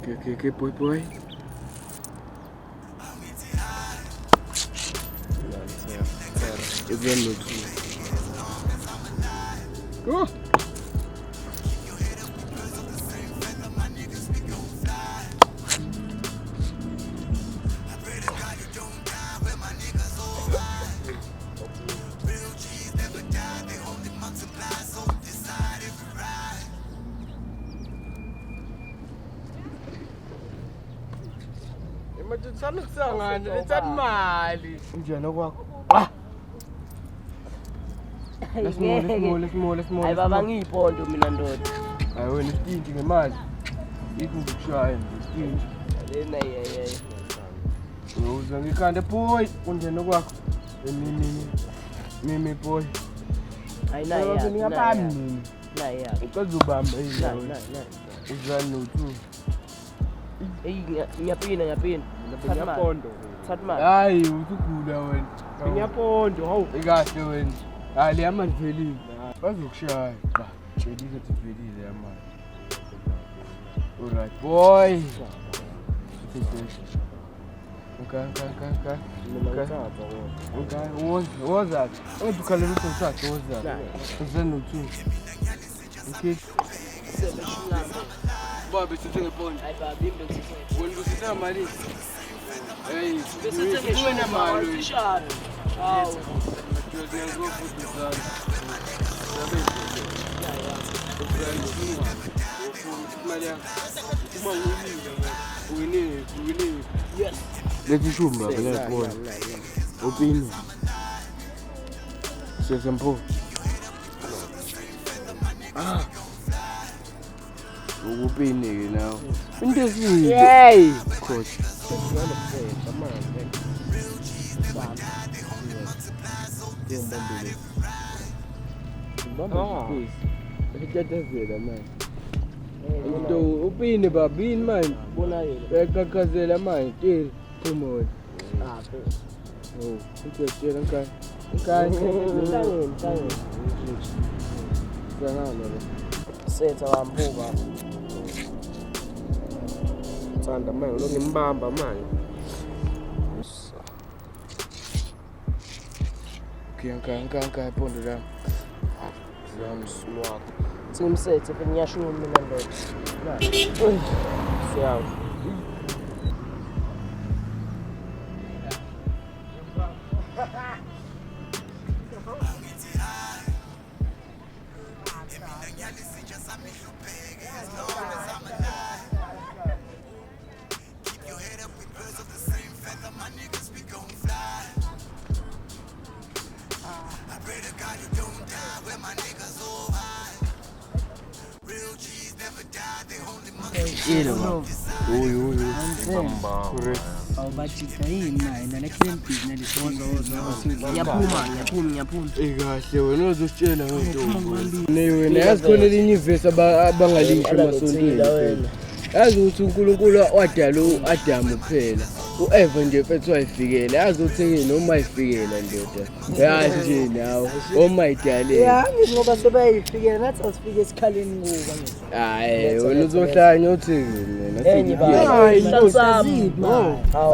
Okay, boy. Even no two. Go. Sana kusangana lethani imali unjani okwakho Lesimole Hayi baba ngiyiphondo mina ndoda. Hayi wena istinti ngemali ikho ukushaya nje istinti Lena yeye. uza ngikhande boy unjani okwakho mimi boy Hayi nayi ngiyabami nayi ucaza ubamba nayi uzani no2 ngiyaphinda ngiyapondo thatha imali. hayi uthugula wena Ngiyapondo hawu ikahle wena hayi yamanzi velile bazokushaya ba tshela ukuthi velile yamanzi alright boy woza ungidukhalela usosakhe woza uzani no2 okay baba sithe ngepondo hayi baba imbe kusithe. wena kusitha mali hey Besithe wena mali shana. Hawu. Yes. Lethi shumba phela bona. Opini. Sesempo. Ukupini ke nawo. Into esiyi. Hey. Coach. Ikhathazela manje. Into upini babini manje. Bona yena. Bekhakhazela manje tell promote. Oh, ukutshela nkani. Hlangene. Sanana lo. Setha wambuka. Sanda manje lo ngimbamba manje. Nka ipondo la. Ziyamswaka. Simsethe phela ngiyashuma mina ndoda. Siyawu. Awubathika yini naye nalekule business Ngiyaphuma. Ikahle wena uzositshela ngentombi. Wena yazi khona elinye ivesi abangalisho emasontweni. Yazi ukuthi uNkulunkulu wadala uAdam kuphela. uEva nje mfethu wayifikela. Yazi utheke noma ayifikela ndoda. Yazi nje nawe oma idale. Yeah, ngoba sebayifikela nathi asifike esikhaleni ngoba ngithi. Hayi wena uzohlanya utheke mina. Enye ba.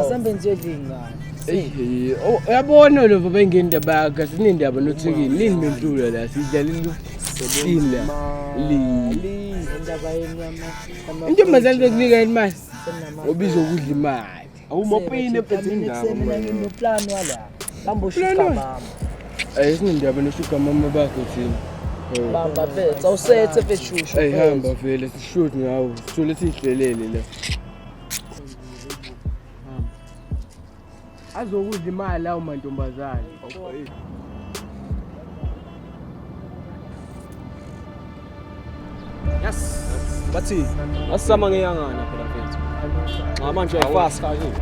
Asambe nje dingane. Uyabona lo bengindaba yakhe sinindaba nothekini nini mentula la sidlalela sini li Indaba yami intombazane ekunika imali obiza ukudla imali awumopini ephethe indaba mina plan wala bamboshuka mama sinindaba noshuka mama bakho thina bamba phetha awusethe pheshushu hamba vele sishoot ngawo sithole sihlelele la azokudla imali lawo mantombazane Yes. Bathi asama ngeyangana phela mfethu. Ngamanje uyafast kahle.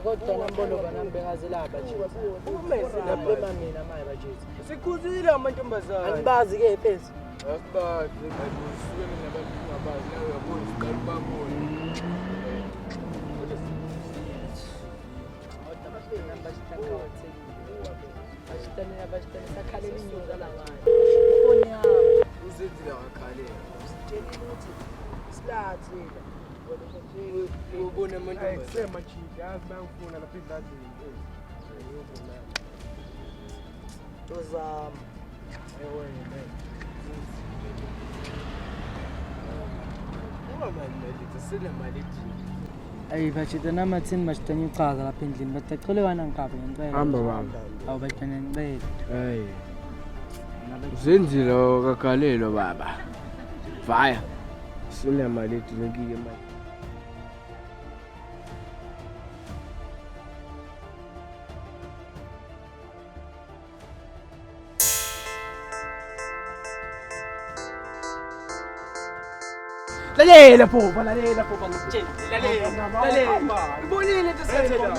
kodwa nambolo banambe laba nje. Umese Lapha emamina maye bajethi. sikhuzile amantombazane. Angibazi ke phezi. Asibazi kanti nabantu ngabazi nawe uyabona isiqala babona. Abashitani sakhalela inyuka la ngayo. Ifoni yami. Uzenzile wakhalela. Sitshela ukuthi silathi la. Ubona amantombazane. Kusema chief yazi bayangifuna lapha endladini. Tozama. Ayi bashita namathini bashitani uchaza lapha endlini batacole wana ngikabi ngicela. Hamba bamba. Awu bashitani ngicela. Hayi. Uzenzile wakhalelo baba. Vaya. Sinemali edinekile manje. Lalela phoba ngikutshela. Lalela. Ibonile into senze la.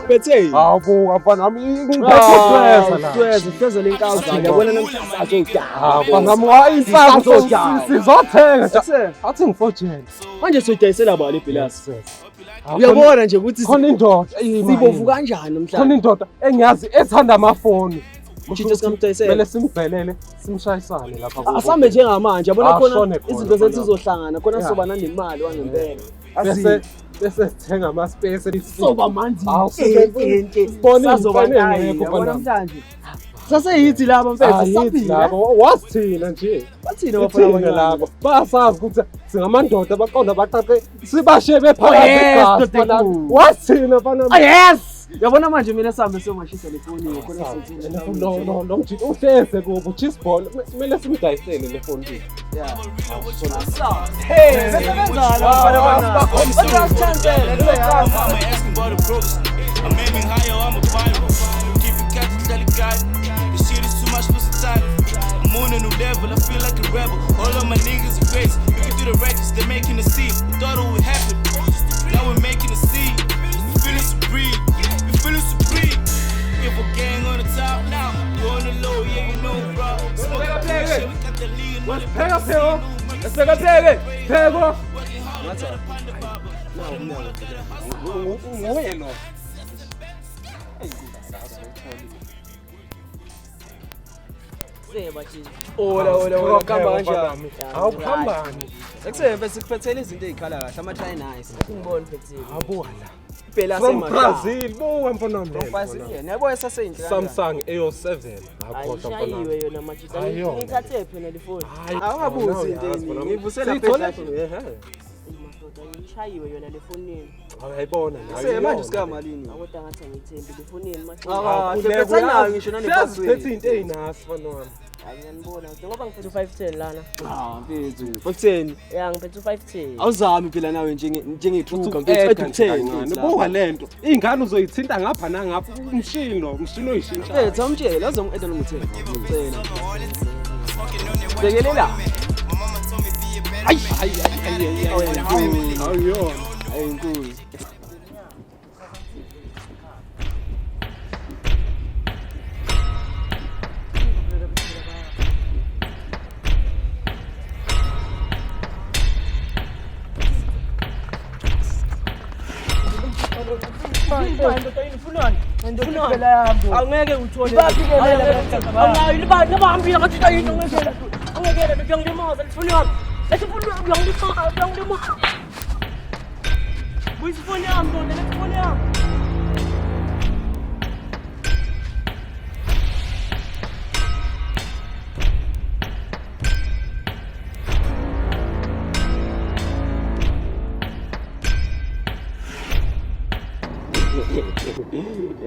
Bethe hawu mfana wami ngiphethe Hleze lenkawu yabona namhlanje mfana wami insako sizothenga athi ngifojela manje soyidayisela bani ibhilasi. Uyabona nje ukuthi khona indoda sibovu kanjani khona namhlanje. indoda engiyazi ethanda amafoni Ushintshe sikamdayisela. kumele simbhelele simshayisane lapha kubo. Asambe njengamanje yabona khona Ashone khona, izinto zethu khona. zizohlangana khona Yeah. soba nangempali wangempela. bese sithenga ama space Soba manje ente sazoba ngekho yabona namhlanje. Saseyithi laba mfethu saphila. labo wasithina nje Bathina bafana Bathina abanye labo basazi ukuthi singamandoda baqonda baqaqe sibashe yes, bephakathi Dodekulu. wasithina mfana Ah yes. Yabona manje mina sambe somashisa lefoni khona sithi. lo mjito uhleze kubo chisball kumele simdayisele le phone le Hey, besebenzana bafana bana. I'm asking about the progress. I'm aiming higher, I'm a viral. Keeping catch delicate. This shit is too much versatile. I'm on a new level, I feel like a rebel. All of my niggas are crazy. Looking through the records, they're making a scene. We thought it would happen. Now we're making a scene. We feeling supreme. We feeling supreme. If we're gang on the top now, we're on the low, yeah, you know, bro. Smoke up that shit, we got the lead. pheka pheko pheko nguye lo Seba nje. Ola kuhamba kanjani? awukhambani Sekusembe sikuphethela izinto ezikhala kahle ama-try nice. Ngibona phethile. abuhala Phela from sema. Brazil buwe mfana wami Yabo esaseyinhle. Samsung AO7 akhoda mfana Ayishayiwe yona manje. Ayona. Ngithathe phela le phone. Hayi, Awungabuzi into yazi, eningi. mfana. Ngivusela Siyithole- phela. Ehhe. Ngiyishayiwe yona le fonini. Awuyayibona Manje sikamalini. Akodwa ngathi angithembi le fonini manje. Phephetha Phephetha ngisho nane password. phethe into eyinasi mfana wami Ngiyanibona ngoba ngiphethe u510 lana. Mfethu. 510. Ya ngiphethe u510. Awuzami phela nawe njengethuka ngani buwa lento ingane uzoyithinta ngapha nangapha umshini oyishintsha Mfethu amtshela azongi-add nomuthenga. Ngicela. Bekelela. awuyona Ayinkulu. Angeke uthole. Awunayo libantu abahambile ngathi into ngekela. Angekela ngiyangilimaza lifoni yami. Lefoni yami ngiyangilimaza. Buyisifoni yami ndoda lefoni yami.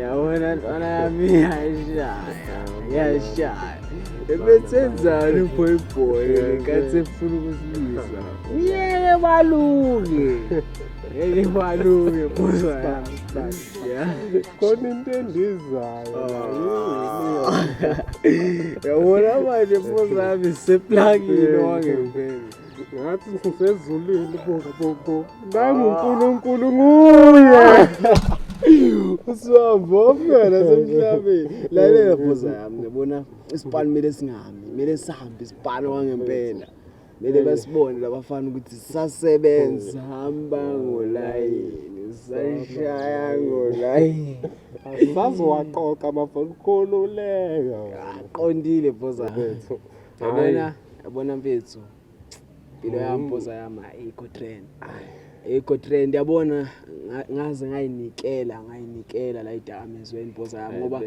Yabona ntwana yami yashaya. Ebesenzani uphoyibhoyi ngenkathi efuna ukusilisa. Ngeke baluke phosa yami. Khona into endizayo. Yabona manje phosa yami seplangile wangempela. Ngathi ngisezulwini bonke. NanguNkulunkulu nguye. Usihamba phela semhlabeni. Lalela phosa yami ngibona isipani mele singami. Mele sihambe isipani wangempela. Mele basibone labafana ukuthi sisasebenza hamba ngolayini. Sashaya ngolayini. Asazowaqoqa abafana ukhululeka. Aqondile phosa bethu. Yabona mfethu. Impilo yami phosa yami ayikho trend yabona ngaze ngayinikela la idakamizweni phosa yami ngoba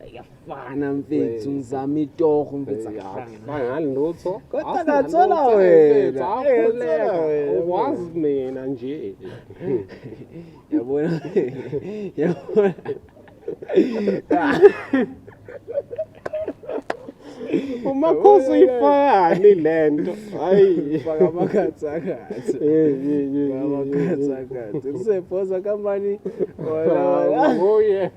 ayafana mfethu ngizama itoho mfethu Ngani lutho? Kodwa ngathola wena. Wazi mina nje. Yabona. Umakhosi uyifani lento. Hayi, faka amakhatha. Usephosa company wala. Ngoye.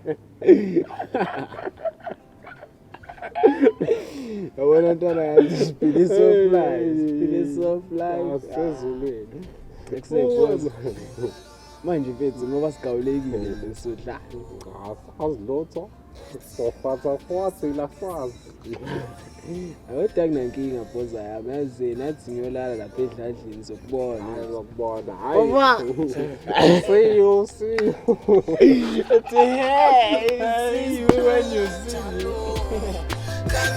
Yabona ntwana yathi speed so fly. Asezulwini. Ekusephosa. Manje mfethu ngoba sigawulekile lesodla. Asazi lutho. Sofatha la fazi. Awuthi akunankinga phosa yami yazi nathi ngiyolala lapha edladlini Ngokubona. Hayi. See you. See you when you see me. Can